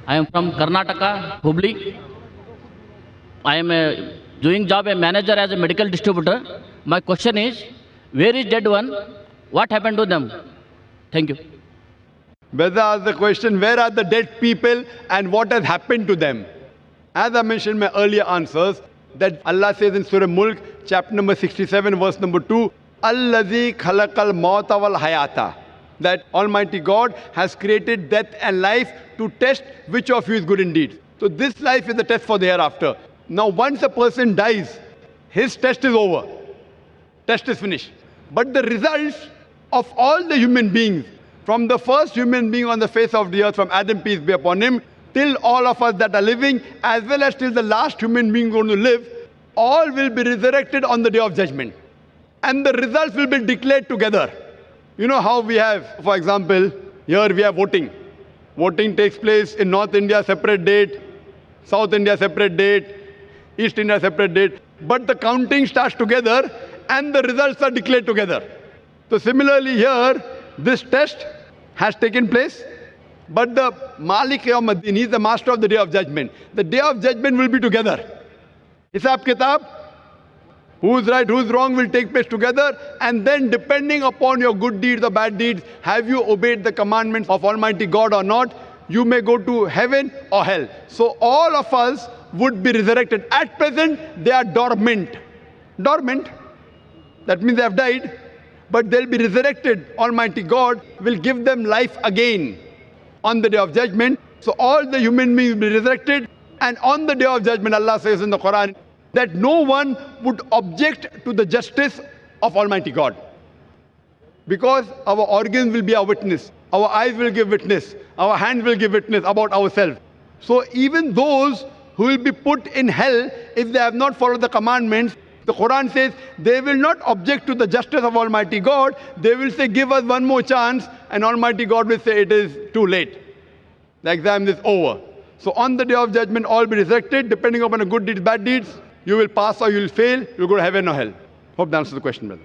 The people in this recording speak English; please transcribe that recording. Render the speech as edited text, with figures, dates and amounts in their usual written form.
I am from Karnataka, Hubli. I am doing job a manager as a medical distributor. My question is, where is dead one? What happened to them? Thank you. Whether asked the question, where are the dead people and what has happened to them? As I mentioned in my earlier answers, that Allah says in Surah Mulk, chapter number 67, verse number 2, Allazi khalaqal mauta wal hayata. That Almighty God has created death and life to test which of you is good indeed. So this life is the test for the hereafter. Now once a person dies, his test is over. Test is finished. But the results of all the human beings, from the first human being on the face of the earth, from Adam, peace be upon him, till all of us that are living, as well as till the last human being going to live, all will be resurrected on the day of judgment. And the results will be declared together. You know how we have, for example, here we have voting. Voting takes place in North India, separate date, South India, separate date, East India, separate date. But the counting starts together and the results are declared together. So similarly here, this test has taken place, but the Malik Yawmuddin, he is the master of the day of judgment. The day of judgment will be together. Hisab Kitab, who's right, who's wrong will take place together, and then depending upon your good deeds or bad deeds, have you obeyed the commandments of Almighty God or not, you may go to heaven or hell. So all of us would be resurrected. At present, they are dormant. Dormant, that means they have died, but they'll be resurrected. Almighty God will give them life again on the day of judgment. So all the human beings will be resurrected, and on the day of judgment, Allah says in the Quran that no one would object to the justice of Almighty God. Because our organs will be our witness, our eyes will give witness, our hands will give witness about ourselves. So even those who will be put in hell if they have not followed the commandments, the Quran says they will not object to the justice of Almighty God. They will say, give us one more chance, and Almighty God will say it is too late. The exam is over. So on the day of judgment, all be resurrected, depending upon the good deeds, bad deeds. You will pass or you will fail, you will go to heaven or hell. Hope that answers the question, brother.